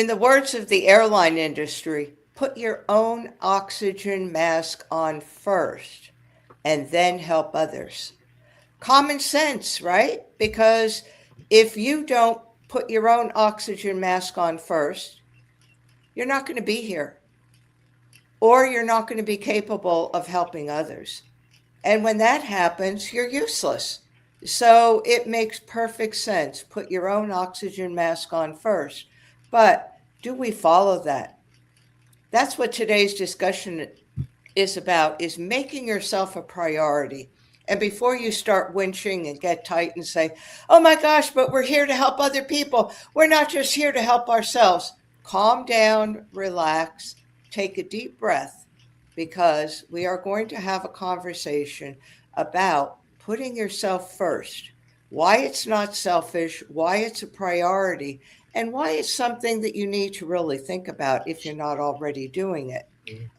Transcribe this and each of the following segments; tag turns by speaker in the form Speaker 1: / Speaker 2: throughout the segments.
Speaker 1: In the words of the airline industry, put your own oxygen mask on first and then help others. Common sense, right? Because if you don't put your own oxygen mask on first, you're not going to be here, or you're not going to be capable of helping others. And when that happens, you're useless. So it makes perfect sense. Put your own oxygen mask on first. But do we follow that? That's what today's discussion is about, is making yourself a priority. And before you start winching and get tight and say, oh my gosh, but we're here to help other people. We're not just here to help ourselves. Calm down, relax, take a deep breath, because we are going to have a conversation about putting yourself first, why it's not selfish, why it's a priority, and why it's something that you need to really think about if you're not already doing it.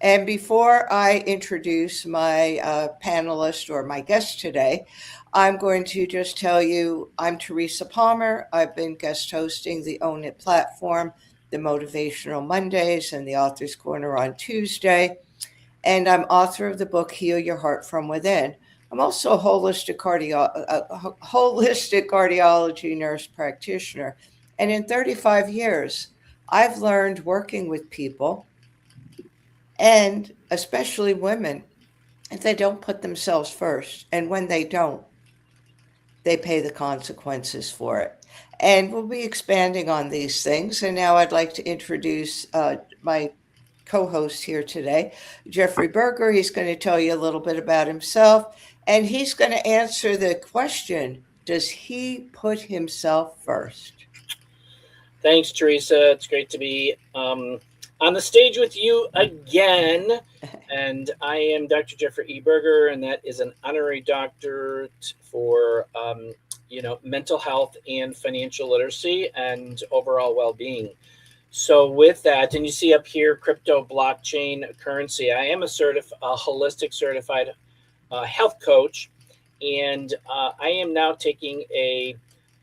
Speaker 1: And before I introduce my panelist or my guest today, I'm going to just tell you I'm Teresa Palmer. I've been guest hosting the Own It platform, the Motivational Mondays, and the Author's Corner on Tuesday. And I'm author of the book Heal Your Heart from Within. I'm also a holistic cardiology nurse practitioner. And in 35 years, I've learned working with people, and especially women, if they don't put themselves first. And when they don't, they pay the consequences for it. And we'll be expanding on these things. And now I'd like to introduce my co-host here today, Jeffrey Berger. He's going to tell you a little bit about himself, and he's going to answer the question, does he put himself first?
Speaker 2: Thanks, Teresa. It's great to be on the stage with you again. And I am Dr. Jeffrey E. Berger, and that is an honorary doctorate for mental health and financial literacy and overall well-being. So with that, and you see up here, crypto, blockchain, currency, I am a holistic certified health coach, and I am now taking a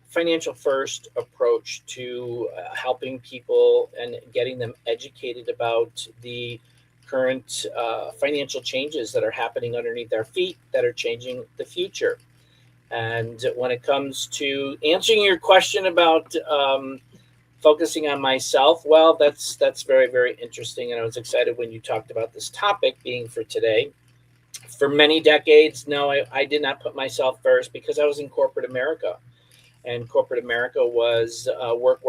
Speaker 2: financial first approach to helping people and getting them educated about the current financial changes that are happening underneath their feet that are changing the future. And when it comes to answering your question about focusing on myself, well, that's very, very interesting. And I was excited when you talked about this topic being for today. For many decades, no, I did not put myself first because I was in corporate America. And corporate America was work.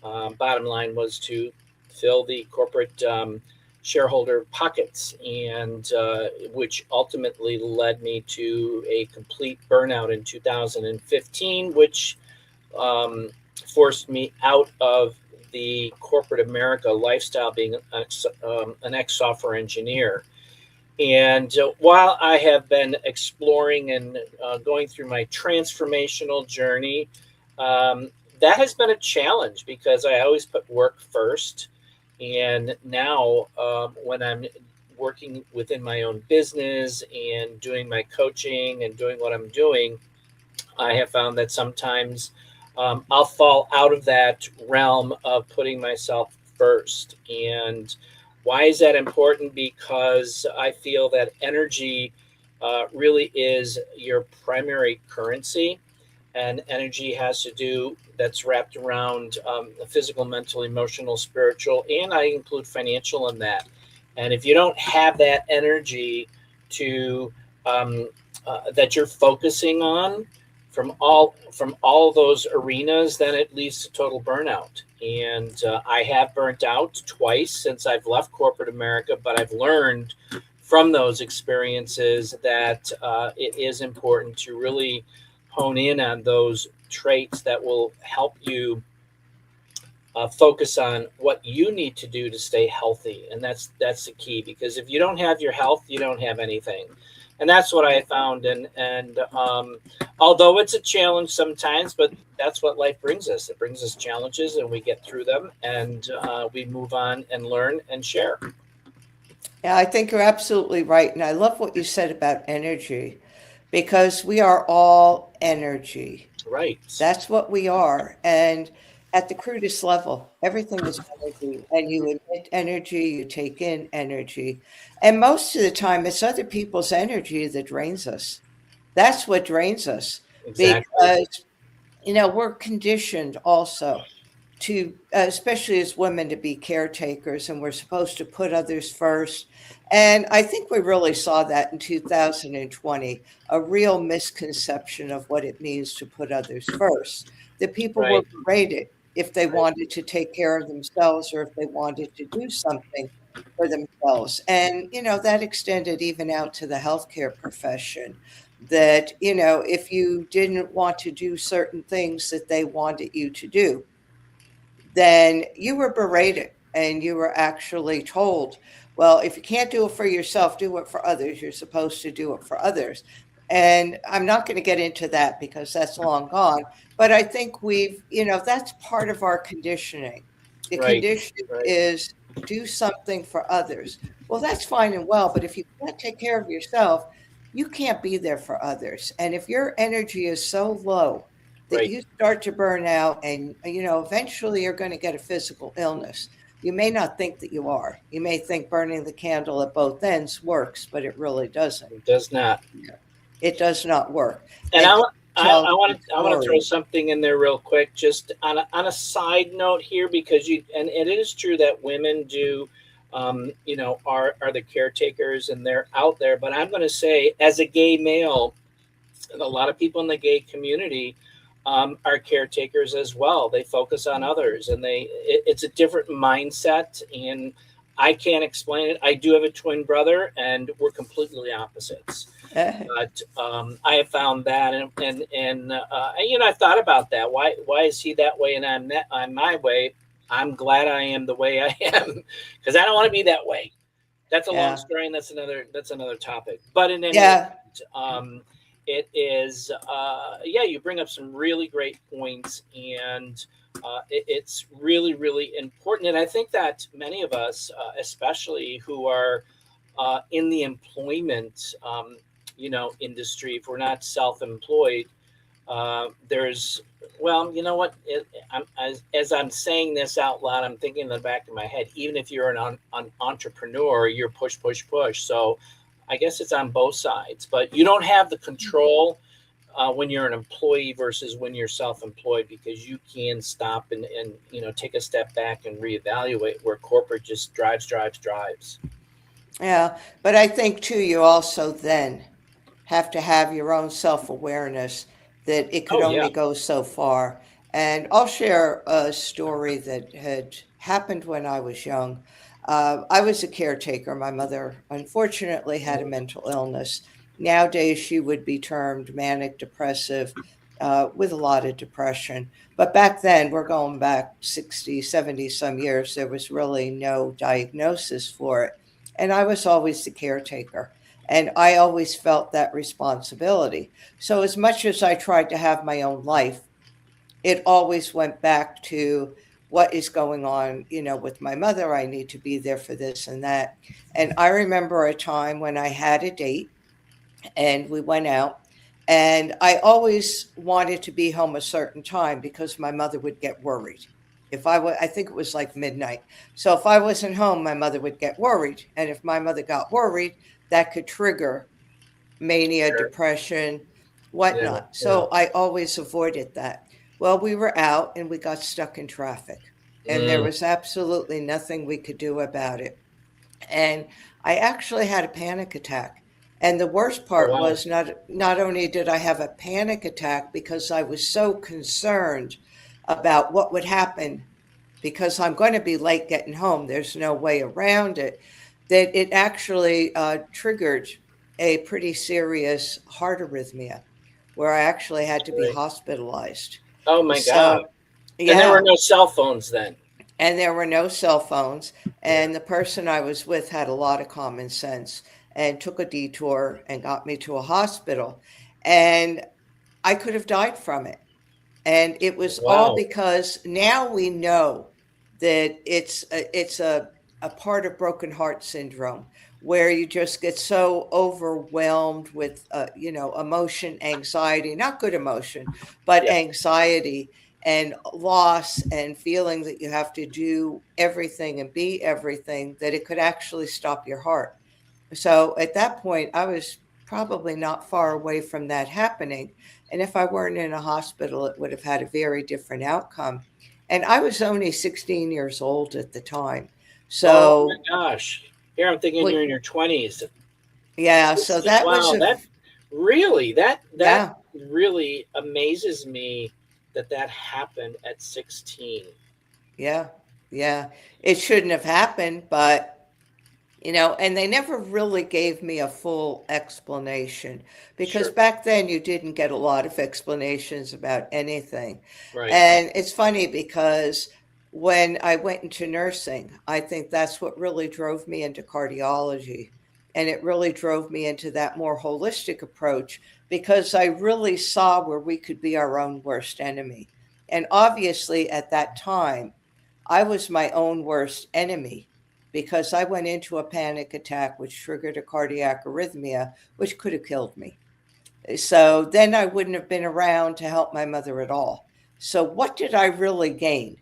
Speaker 2: Bottom line was to fill the corporate shareholder pockets, and which ultimately led me to a complete burnout in 2015, which forced me out of the corporate America lifestyle, being an ex-software engineer. And while I have been exploring and going through my transformational journey, that has been a challenge because I always put work first. And now when I'm working within my own business and doing my coaching and doing what I'm doing, I have found that sometimes I'll fall out of that realm of putting myself first. And why is that important? Because I feel that energy really is your primary currency, and energy has to do, that's wrapped around physical, mental, emotional, spiritual, and I include financial in that. And if you don't have that energy to that you're focusing on from all those arenas, then it leads to total burnout. And I have burnt out twice since I've left corporate America, but I've learned from those experiences that it is important to really hone in on those traits that will help you focus on what you need to do to stay healthy. And that's the key, because if you don't have your health, you don't have anything. And that's what I found. And although it's a challenge sometimes, but that's what life brings us. It brings us challenges, and we get through them, and we move on and learn and share.
Speaker 1: Yeah, I think you're absolutely right. And I love what you said about energy, because we are all energy.
Speaker 2: Right.
Speaker 1: That's what we are. And at the crudest level, everything is energy, and you emit energy, you take in energy. And most of the time, it's other people's energy that drains us. That's what drains us
Speaker 2: Exactly.
Speaker 1: because, we're conditioned also to, especially as women, to be caretakers, and we're supposed to put others first. And I think we really saw that in 2020, a real misconception of what it means to put others first. That people were
Speaker 2: Right.
Speaker 1: berated if they
Speaker 2: Right.
Speaker 1: wanted to take care of themselves or if they wanted to do something for themselves. And, that extended even out to the healthcare profession. That, if you didn't want to do certain things that they wanted you to do, then you were berated and you were actually told, well, if you can't do it for yourself, do it for others. You're supposed to do it for others. And I'm not going to get into that because that's long gone. But I think that's part of our conditioning. The
Speaker 2: Right.
Speaker 1: conditioning
Speaker 2: Right.
Speaker 1: is do something for others. Well, that's fine and well. But if you can't take care of yourself, you can't be there for others. And if your energy is so low, that
Speaker 2: Right.
Speaker 1: you start to burn out and eventually you're going to get a physical illness. You may not think that you are. You may think burning the candle at both ends works, but it really doesn't.
Speaker 2: It does not.
Speaker 1: It does not work.
Speaker 2: And
Speaker 1: And
Speaker 2: I
Speaker 1: tell the
Speaker 2: want to throw
Speaker 1: story.
Speaker 2: something in there real quick, just on a side note here, because and it is true that women do, are the caretakers and they're out there. But I'm going to say, as a gay male, and a lot of people in the gay community are caretakers as well. They focus on others, and it's a different mindset. And I can't explain it. I do have a twin brother, and we're completely opposites. But I have found that, and I've thought about that. Why is he that way, and I'm my way? I'm glad I am the way I am because I don't want to be that way. That's a long
Speaker 1: Yeah.
Speaker 2: story, and that's another topic. But in any event,
Speaker 1: Yeah.
Speaker 2: it is yeah. You bring up some really great points, and it's really really important. And I think that many of us, especially who are in the employment industry, if we're not self-employed, there's well, you know what? As I'm saying this out loud, I'm thinking in the back of my head. Even if you're an entrepreneur, you're push, push, push. So I guess it's on both sides, but you don't have the control when you're an employee versus when you're self-employed because you can stop and take a step back and reevaluate where corporate just drives.
Speaker 1: Yeah. But I think too, you also then have to have your own self-awareness that it could
Speaker 2: Oh yeah.
Speaker 1: only go so far. And I'll share a story that had happened when I was young. I was a caretaker. My mother unfortunately had a
Speaker 2: Mhm.
Speaker 1: mental illness. Nowadays, she would be termed manic depressive with a lot of depression. But back then, we're going back 60, 70 some years, there was really no diagnosis for it. And I was always the caretaker. And I always felt that responsibility. So, as much as I tried to have my own life, it always went back to what is going on, with my mother. I need to be there for this and that. And I remember a time when I had a date and we went out. And I always wanted to be home a certain time because my mother would get worried. I think it was like midnight. So if I wasn't home, my mother would get worried. And if my mother got worried, that could trigger mania,
Speaker 2: Sure.
Speaker 1: depression,
Speaker 2: Yeah.
Speaker 1: whatnot.
Speaker 2: Yeah.
Speaker 1: So I always avoided that. Well, we were out and we got stuck in traffic, and there
Speaker 2: Mm.
Speaker 1: was absolutely nothing we could do about it. And I actually had a panic attack. And the worst
Speaker 2: Oh
Speaker 1: part
Speaker 2: wow.
Speaker 1: was not only did I have a panic attack because I was so concerned about what would happen because I'm going to be late getting home. There's no way around it. That it actually triggered a pretty serious heart arrhythmia where I actually had to be
Speaker 2: Right.
Speaker 1: hospitalized.
Speaker 2: Oh my God.
Speaker 1: So,
Speaker 2: And there were
Speaker 1: yeah.
Speaker 2: no cell phones then.
Speaker 1: And there were no cell phones.
Speaker 2: Yeah.
Speaker 1: And the person I was with had a lot of common sense and took a detour and got me to a hospital. And I could have died from it. And it was all
Speaker 2: Wow.
Speaker 1: because now we know that it's a part of broken heart syndrome where you just get so overwhelmed with emotion, anxiety, not good emotion, but
Speaker 2: Yeah.
Speaker 1: anxiety. and loss and feeling that you have to do everything and be everything, that it could actually stop your heart. So at that point, I was probably not far away from that happening. And if I weren't in a hospital, it would have had a very different outcome. And I was only 16 years old at the time.
Speaker 2: Oh my
Speaker 1: So,
Speaker 2: gosh. Here I'm thinking you're in your 20s.
Speaker 1: yeah, so that was
Speaker 2: Wow, that really that
Speaker 1: yeah,
Speaker 2: really amazes me that that happened at 16.
Speaker 1: yeah, yeah. It shouldn't have happened, but and they never really gave me a full explanation because
Speaker 2: Sure.
Speaker 1: back then you didn't get a lot of explanations about anything.
Speaker 2: Right.
Speaker 1: And it's funny because when I went into nursing, I think that's what really drove me into cardiology. And it really drove me into that more holistic approach because I really saw where we could be our own worst enemy. And obviously, at that time, I was my own worst enemy because I went into a panic attack, which triggered a cardiac arrhythmia, which could have killed me. So then I wouldn't have been around to help my mother at all. So, what did I really gain?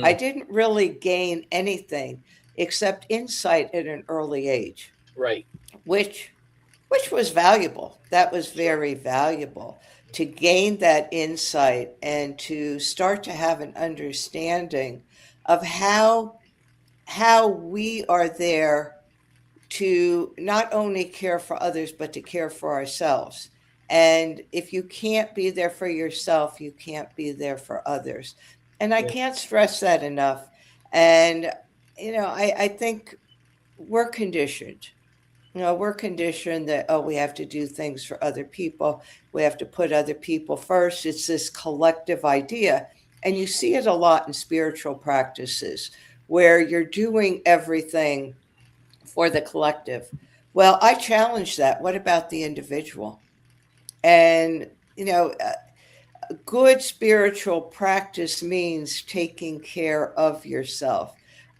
Speaker 1: I
Speaker 2: Mm,
Speaker 1: didn't really gain anything except insight at an early age,
Speaker 2: right.
Speaker 1: which which was valuable. That was
Speaker 2: Sure.
Speaker 1: very valuable to gain that insight and to start to have an understanding of how we are there to not only care for others, but to care for ourselves. And if you can't be there for yourself, you can't be there for others. And I
Speaker 2: Yeah.
Speaker 1: can't stress that enough. And, I think we're conditioned. We're conditioned that, oh, we have to do things for other people. We have to put other people first. It's this collective idea. And you see it a lot in spiritual practices where you're doing everything for the collective. Well, I challenge that. What about the individual? And, good spiritual practice means taking care of yourself,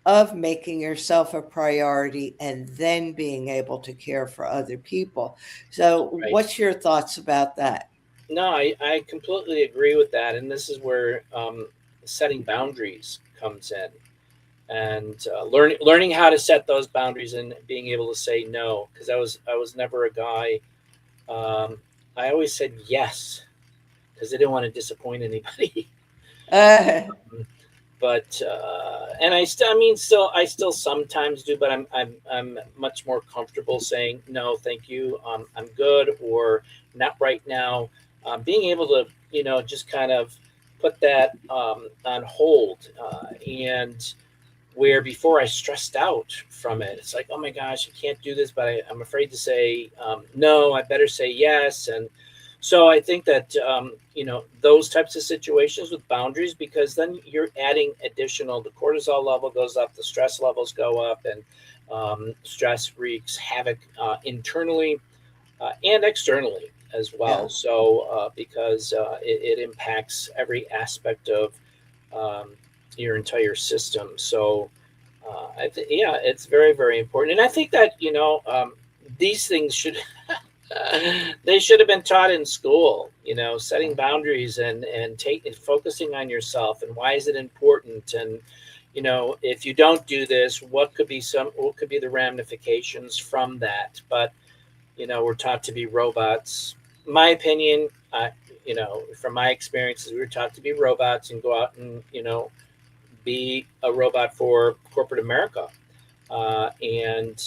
Speaker 1: of making yourself a priority, and then being able to care for other people. So,
Speaker 2: Right.
Speaker 1: what's your thoughts about that?
Speaker 2: No, I completely agree with that. And this is where setting boundaries comes in, and learning how to set those boundaries and being able to say no. Because I was never a guy. Um, I always said yes because I didn't want to disappoint anybody.
Speaker 1: Uh,
Speaker 2: But and I still sometimes do, but I'm much more comfortable saying no, thank you, I'm good, or not right now. Being able to just kind of put that on hold, and where before I stressed out from it, it's like, oh my gosh, I can't do this, but I'm afraid to say no. I better say yes. And so I think that those types of situations with boundaries, because then you're adding additional. The cortisol level goes up, the stress levels go up, and stress wreaks havoc internally and externally as well.
Speaker 1: yeah.
Speaker 2: So because it impacts every aspect of um, your entire system. So yeah, it's very, very important. And I think that these things should they should have been taught in school. Setting boundaries and taking focusing on yourself and why is it important, and if you don't do this, what could be the ramifications from that. But we're taught to be robots. My opinion, from my experiences, we were taught to be robots and go out and be a robot for corporate America. And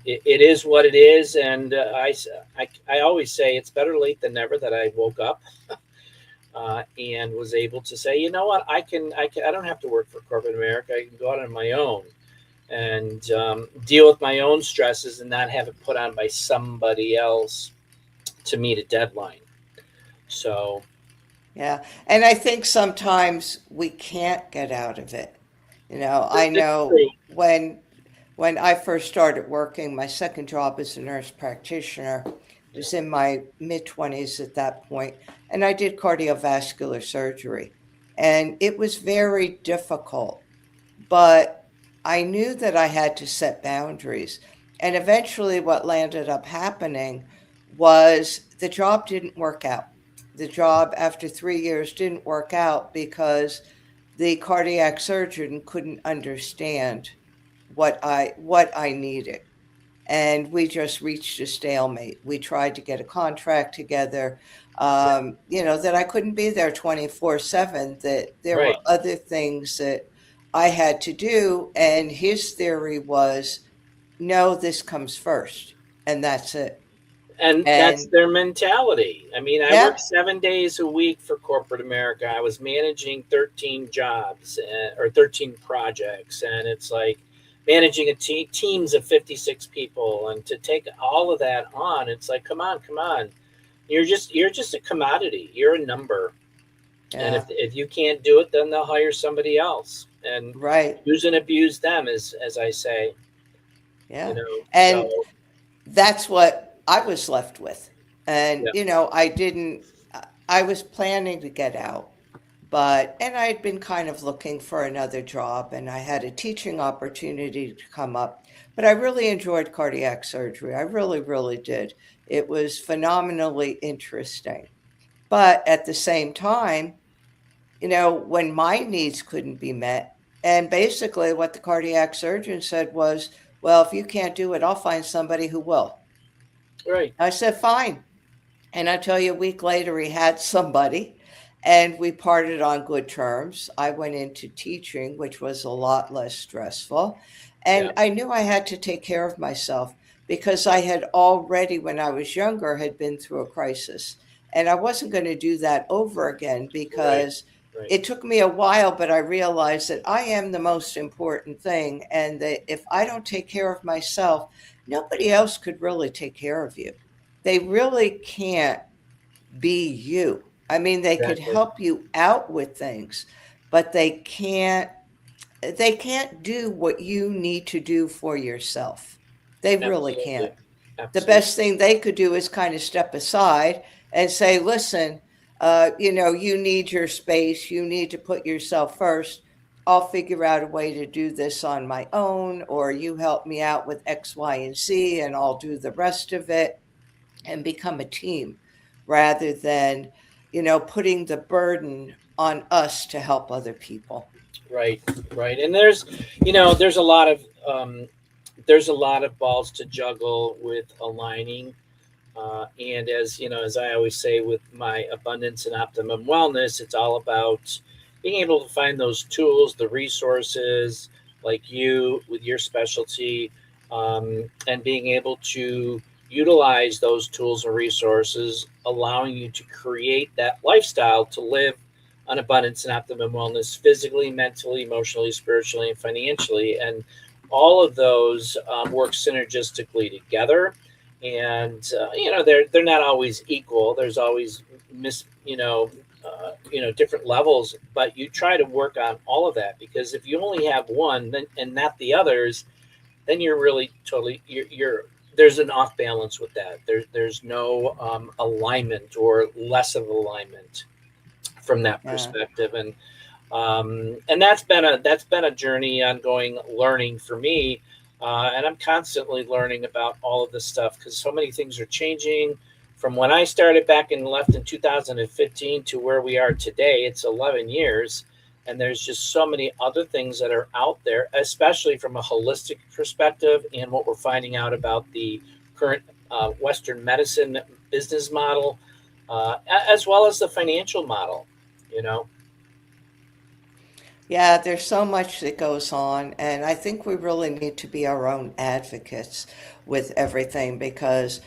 Speaker 2: it is what it is. And I always say it's better late than never that I woke up and was able to say, you know what, I don't have to work for corporate America. I can go out on my own and deal with my own stresses and not have it put on by somebody else to meet a deadline. So,
Speaker 1: Yeah. And I think sometimes we can't get out of it. I
Speaker 2: it's
Speaker 1: know
Speaker 2: true.
Speaker 1: when I first started working, my second job as a nurse practitioner
Speaker 2: Yeah.
Speaker 1: was in my mid 20s at that point, and I did cardiovascular surgery. And it was very difficult, but I knew that I had to set boundaries. And eventually, what landed up happening was the job didn't work out. the job after 3 years didn't work out because the cardiac surgeon couldn't understand what I needed. And we just reached a stalemate. We tried to get a contract together, that I couldn't be there 24/7, that there were
Speaker 2: Right.
Speaker 1: other things that I had to do. And his theory was, no, this comes first, and that's it.
Speaker 2: And that's
Speaker 1: And
Speaker 2: their mentality. I mean, I
Speaker 1: yeah,
Speaker 2: worked 7 days a week for corporate America. I was managing 13 jobs or 13 projects. And it's like managing teams of 56 people. And to take all of that on, it's like, come on, come on. You're just a commodity. You're a number. And
Speaker 1: yeah,
Speaker 2: if you can't do it, then they'll hire somebody else and
Speaker 1: right.
Speaker 2: use and abuse them, as I say,
Speaker 1: Yeah. And
Speaker 2: So
Speaker 1: that's what I was left with. And,
Speaker 2: yeah,
Speaker 1: I was planning to get out, and I'd been kind of looking for another job, and I had a teaching opportunity to come up. But I really enjoyed cardiac surgery. I really, really did. It was phenomenally interesting. But at the same time, when my needs couldn't be met, and basically what the cardiac surgeon said was, well, if you can't do it, I'll find somebody who will.
Speaker 2: right,
Speaker 1: I said, fine. And I tell you, a week later, he had somebody, and we parted on good terms. I went into teaching, which was a lot less stressful.
Speaker 2: yeah,
Speaker 1: And I knew I had to take care of myself because I had already, when I was younger, had been through a crisis. And I wasn't going to do that over again
Speaker 2: right,
Speaker 1: because
Speaker 2: right.
Speaker 1: it took me a while, but I realized that I am the most important thing. And that if I don't take care of myself, nobody else could really take care of you. They really can't be you. I mean, they could
Speaker 2: Exactly.
Speaker 1: help you out with things, but they can't do what you need to do for yourself. They really can't.
Speaker 2: Absolutely.
Speaker 1: The
Speaker 2: Absolutely.
Speaker 1: best thing they could do is kind of step aside and say, listen, you need your space. You need to put yourself first. I'll figure out a way to do this on my own, or you help me out with X, Y, and Z, and I'll do the rest of it, and become a team rather than, putting the burden on us to help other people.
Speaker 2: Right, right. And there's a lot of balls to juggle with aligning. And as I always say with my abundance and optimum wellness, it's all about being able to find those tools, the resources, like you with your specialty, and being able to utilize those tools and resources, allowing you to create that lifestyle to live an abundance and optimum wellness physically, mentally, emotionally, spiritually, and financially. And all of those work synergistically together. And they're not always equal. There's always different levels, but you try to work on all of that, because if you only have one then and not the others, then you're really totally you're there's an off balance with that. There's no alignment or less of alignment from that
Speaker 1: Yeah.
Speaker 2: perspective. And that's been a journey, ongoing learning for me. And I'm constantly learning about all of this stuff, because so many things are changing from when I started back and left in 2015 to where we are today. It's 11 years. And there's just so many other things that are out there, especially from a holistic perspective, and what we're finding out about the current Western medicine business model, as well as the financial model, you know.
Speaker 1: Yeah, there's so much that goes on, and I think we really need to be our own advocates with everything because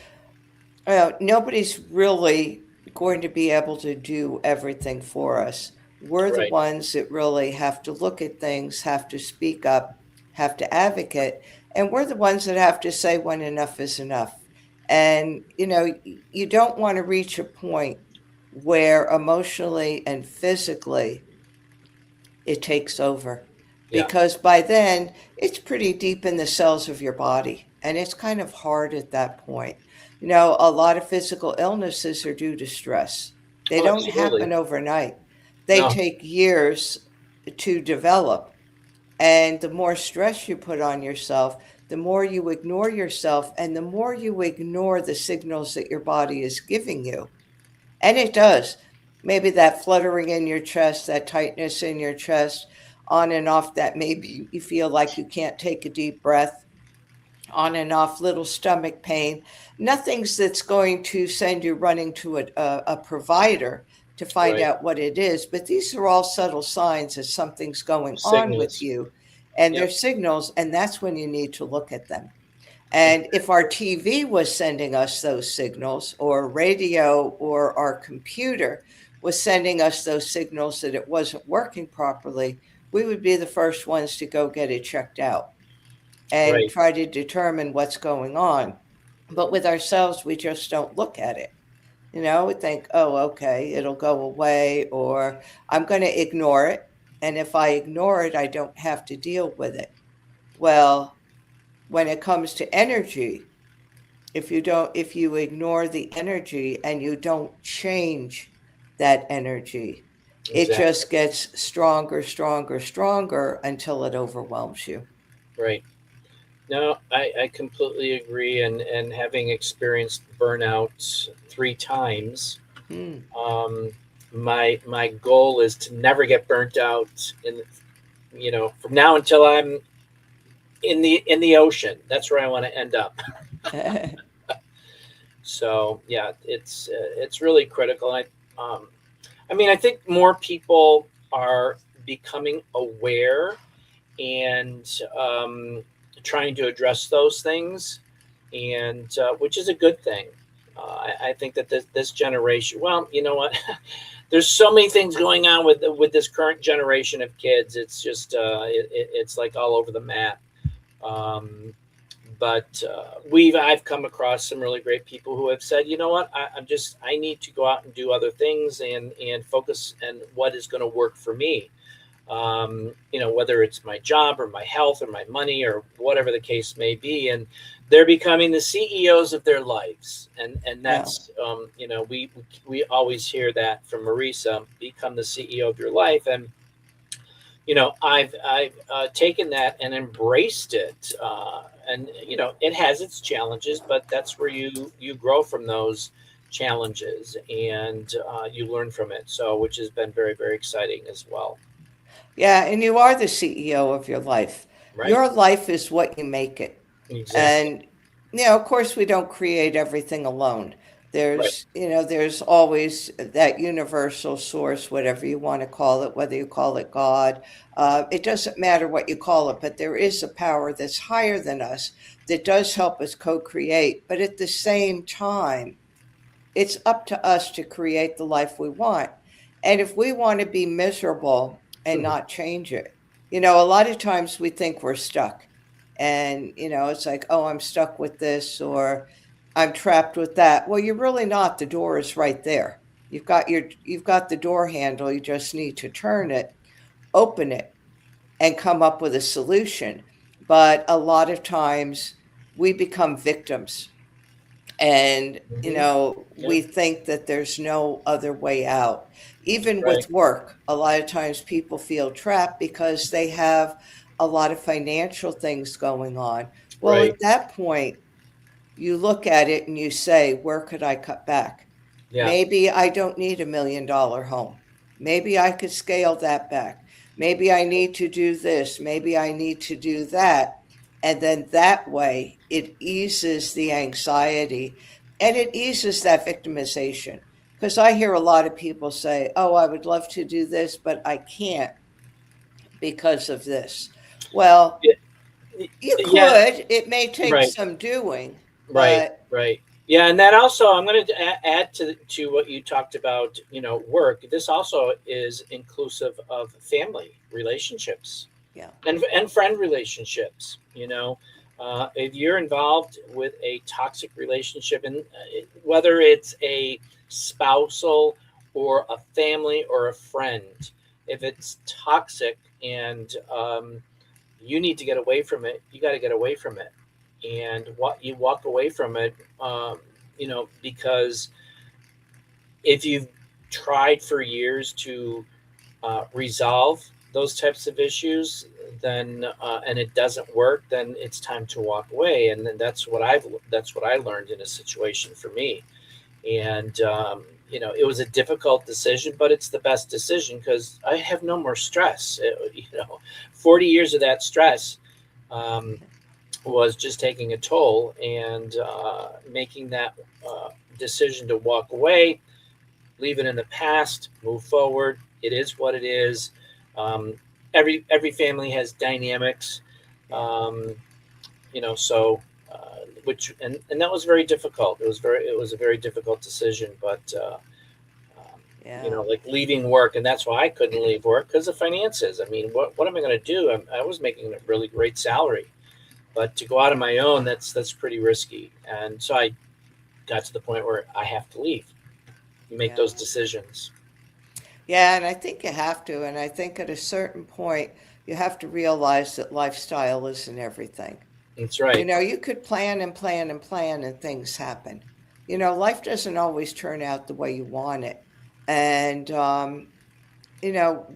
Speaker 1: nobody's really going to be able to do everything for us. We're the
Speaker 2: Right.
Speaker 1: ones that really have to look at things, have to speak up, have to advocate, and we're the ones that have to say when enough is enough. And, you don't want to reach a point where emotionally and physically it takes over,
Speaker 2: Yeah.
Speaker 1: because by then it's pretty deep in the cells of your body and it's kind of hard at that point. A lot of physical illnesses are due to stress. They
Speaker 2: Oh,
Speaker 1: don't
Speaker 2: absolutely.
Speaker 1: happen overnight. They
Speaker 2: No.
Speaker 1: take years to develop. And the more stress you put on yourself, the more you ignore yourself and the more you ignore the signals that your body is giving you, And it does. Maybe that fluttering in your chest, that tightness in your chest, on and off, that maybe you feel like you can't take a deep breath, on and off, little stomach pain. Nothing's that's going to send you running to a provider to find
Speaker 2: Right.
Speaker 1: out what it is, but these are all subtle signs that something's going on with
Speaker 2: Signals.
Speaker 1: you, and they're
Speaker 2: Yep.
Speaker 1: signals, and that's when you need to look at them. And if our TV was sending us those signals, or radio or our computer was sending us those signals that it wasn't working properly, we would be the first ones to go get it checked out and
Speaker 2: Right.
Speaker 1: try to determine what's going on. But with ourselves, we just don't look at it. We think, oh, okay, it'll go away, or I'm going to ignore it. And if I ignore it, I don't have to deal with it. Well, when it comes to energy, if you ignore the energy and you don't change that energy, it
Speaker 2: Exactly.
Speaker 1: just gets stronger, stronger, stronger until it overwhelms you.
Speaker 2: Right. No, I completely agree. And having experienced burnout 3 times,
Speaker 1: Mm.
Speaker 2: um, my goal is to never get burnt out from now until I'm in the ocean. That's where I want to end up. So yeah, it's really critical. I mean, I think more people are becoming aware and trying to address those things, and which is a good thing. I think that this generation, well, you know what, there's so many things going on with this current generation of kids. It's just it's like all over the map. Um, but I've come across some really great people who have said, you know what, I need to go out and do other things and focus on what is going to work for me. Whether it's my job or my health or my money or whatever the case may be. And they're becoming the CEOs of their lives. And
Speaker 1: Yeah.
Speaker 2: that's, we always hear that from Marisa, become the CEO of your life. And, I've taken that and embraced it. And, it has its challenges, but that's where you grow from those challenges, and you learn from it. So, which has been very, very exciting as well.
Speaker 1: Yeah, and you are the CEO of your life.
Speaker 2: Right.
Speaker 1: Your life is what you make it.
Speaker 2: Exactly.
Speaker 1: And, of course, we don't create everything alone.
Speaker 2: Right.
Speaker 1: There's always that universal source, whatever you want to call it, whether you call it God. It doesn't matter what you call it, but there is a power that's higher than us that does help us co-create. But at the same time, it's up to us to create the life we want. And if we want to be miserable and not change it, a lot of times we think we're stuck. And, it's like, oh, I'm stuck with this, or I'm trapped with that. Well, you're really not. The door is right there. You've got the door handle. You just need to turn it, open it, and come up with a solution. But a lot of times we become victims, and
Speaker 2: Hmm. Yeah.
Speaker 1: we think that there's no other way out. Even
Speaker 2: Right.
Speaker 1: with work, a lot of times people feel trapped because they have a lot of financial things going on. Well,
Speaker 2: Right.
Speaker 1: at that point, you look at it and you say, where could I cut back?
Speaker 2: Yeah.
Speaker 1: Maybe I don't need $1 million home. Maybe I could scale that back. Maybe I need to do this. Maybe I need to do that. And then that way it eases the anxiety and it eases that victimization. Because I hear a lot of people say, oh, I would love to do this, but I can't because of this. Well,
Speaker 2: Yeah.
Speaker 1: you
Speaker 2: Yeah.
Speaker 1: could. It may take
Speaker 2: Right.
Speaker 1: some doing,
Speaker 2: Right.
Speaker 1: but
Speaker 2: Right. Yeah, and that also, I'm going to add to what you talked about. Work. This also is inclusive of family relationships
Speaker 1: yeah.
Speaker 2: and friend relationships. If you're involved with a toxic relationship, and whether it's a spousal or a family or a friend, if it's toxic and you need to get away from it, you got to get away from it. And what you walk away from it, because if you've tried for years to resolve those types of issues, then and it doesn't work, then it's time to walk away. And then that's what I learned in a situation for me. And it was a difficult decision, but it's the best decision because I have no more stress. 40 years of that stress um, was just taking a toll, and making that decision to walk away, leave it in the past, move forward. It is what it is. Um, every family has dynamics, um, so and that was very difficult. It was a very difficult decision, but
Speaker 1: Yeah.
Speaker 2: like leaving work, and that's why I couldn't leave work because of finances. I mean, what am I going to do? I was making a really great salary, but to go out on my own, that's pretty risky. And so I got to the point where I have to leave. You make
Speaker 1: Yeah.
Speaker 2: those decisions.
Speaker 1: Yeah, and I think you have to. And I think at a certain point, you have to realize that lifestyle isn't everything.
Speaker 2: That's right.
Speaker 1: You could plan and plan and plan, and things happen. Life doesn't always turn out the way you want it. And,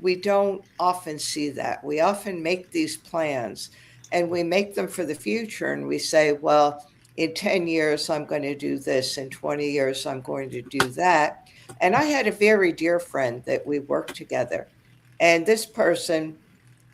Speaker 1: we don't often see that. We often make these plans and we make them for the future, and we say, well, in 10 years, I'm going to do this. In 20 years, I'm going to do that. And I had a very dear friend that we worked together. And this person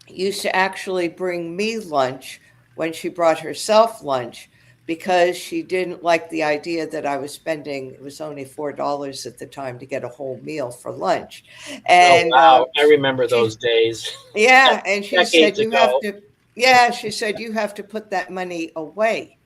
Speaker 1: used to actually bring me lunch when she brought herself lunch because she didn't like the idea that I was spending, it was only $4 at the time to get a whole meal for lunch.
Speaker 2: Oh
Speaker 1: And
Speaker 2: wow, I remember
Speaker 1: she,
Speaker 2: those days.
Speaker 1: yeah, and she said,
Speaker 2: Decades
Speaker 1: you have
Speaker 2: ago.
Speaker 1: to, yeah, she said, you have to put that money away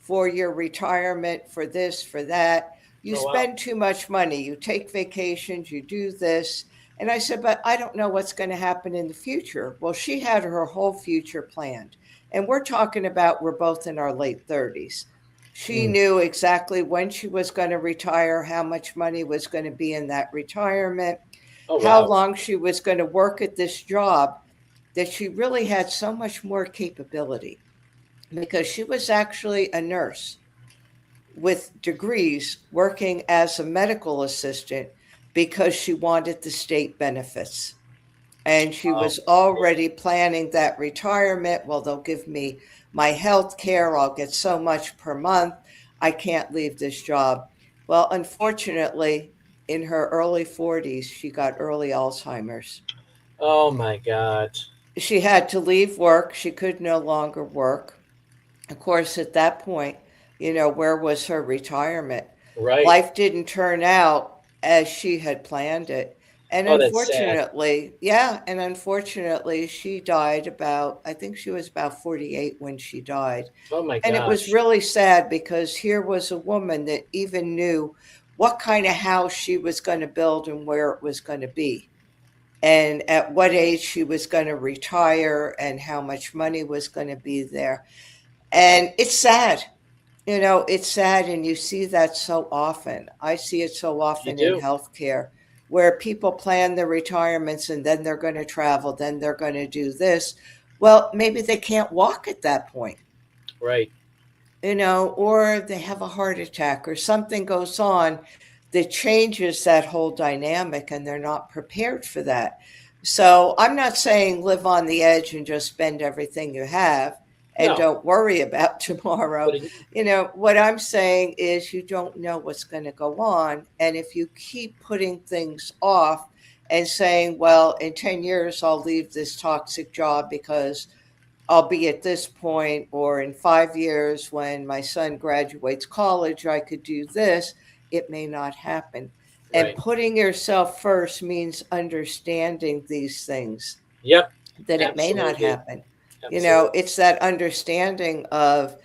Speaker 1: for your retirement, for this, for that. You
Speaker 2: Oh wow.
Speaker 1: spend too much money. You take vacations, you do this. And I said, but I don't know what's going to happen in the future. Well, she had her whole future planned. And we're talking about, we're both in our late 30s. She
Speaker 2: Mm.
Speaker 1: knew exactly when she was going to retire, how much money was going to be in that retirement,
Speaker 2: Oh
Speaker 1: how
Speaker 2: wow.
Speaker 1: long she was going to work at this job, that she really had so much more capability because she was actually a nurse with degrees working as a medical assistant because she wanted the state benefits. And she
Speaker 2: Wow.
Speaker 1: was already planning that retirement. Well, they'll give me my health care. I'll get so much per month. I can't leave this job. Well, unfortunately, in her early 40s, she got early Alzheimer's.
Speaker 2: Oh my God.
Speaker 1: She had to leave work. She could no longer work. Of course, at that point, where was her retirement?
Speaker 2: Right.
Speaker 1: Life didn't turn out as she had planned it. And
Speaker 2: Oh, that's sad.
Speaker 1: unfortunately, yeah, and unfortunately, she died about, I think she was about 48 when she died.
Speaker 2: Oh my
Speaker 1: And it was
Speaker 2: gosh.
Speaker 1: really sad because here was a woman that even knew what kind of house she was going to build and where it was going to be, and at what age she was going to retire, and how much money was going to be there. And it's sad. It's sad, and you see that so often. I see it so
Speaker 2: You
Speaker 1: often in
Speaker 2: do.
Speaker 1: healthcare where people plan their retirements and then they're going to travel, then they're going to do this. Well, maybe they can't walk at that point,
Speaker 2: Right.
Speaker 1: or they have a heart attack or something goes on that changes that whole dynamic, and they're not prepared for that. So I'm not saying live on the edge and just spend everything you have and
Speaker 2: No.
Speaker 1: don't worry about tomorrow.
Speaker 2: But it,
Speaker 1: What I'm saying is you don't know what's going to go on. And if you keep putting things off and saying, well, in 10 years, I'll leave this toxic job because I'll be at this point, or in 5 years, when my son graduates college, I could do this. It may not happen. And
Speaker 2: right.
Speaker 1: putting yourself first means understanding these things,
Speaker 2: Yep.
Speaker 1: that it may not
Speaker 2: Absolutely.
Speaker 1: happen.
Speaker 2: Absolutely.
Speaker 1: It's that understanding of,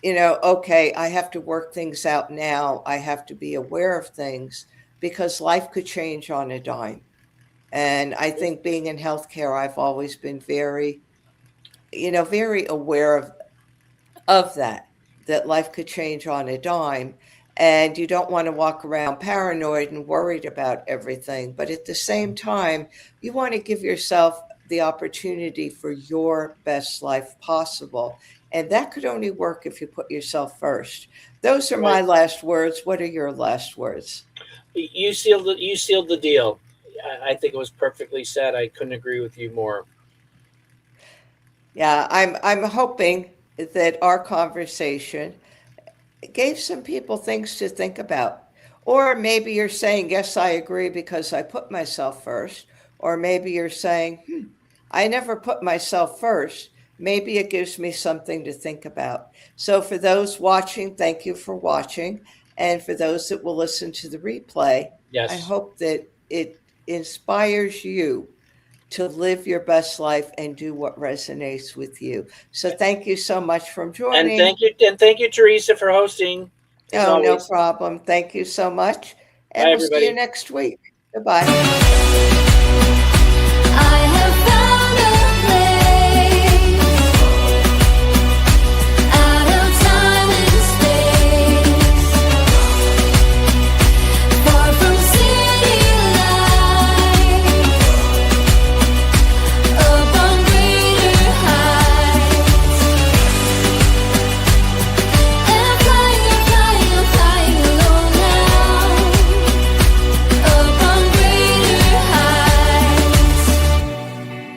Speaker 1: okay, I have to work things out now. I have to be aware of things because life could change on a dime. And I think being in healthcare, I've always been very, very aware of that life could change on a dime. And you don't want to walk around paranoid and worried about everything. But at the same time, you want to give yourself the opportunity for your best life possible. And that could only work if you put yourself first. Those are
Speaker 2: Right.
Speaker 1: my last words. What are your last words?
Speaker 2: You sealed the deal. I think it was perfectly said. I couldn't agree with you more.
Speaker 1: Yeah, I'm hoping that our conversation gave some people things to think about, Or maybe you're saying, yes, I agree because I put myself first. Or maybe you're saying, I never put myself first. Maybe it gives me something to think about. So for those watching, thank you for watching. And for those that will listen to the replay, I
Speaker 2: Yes.
Speaker 1: hope that it inspires you to live your best life and do what resonates with you. So thank you so much for joining.
Speaker 2: And thank you, Teresa, for hosting. As
Speaker 1: Oh, no
Speaker 2: always.
Speaker 1: problem. Thank you so much. And
Speaker 2: Bye,
Speaker 1: we'll see you
Speaker 2: everybody.
Speaker 1: next week. Goodbye.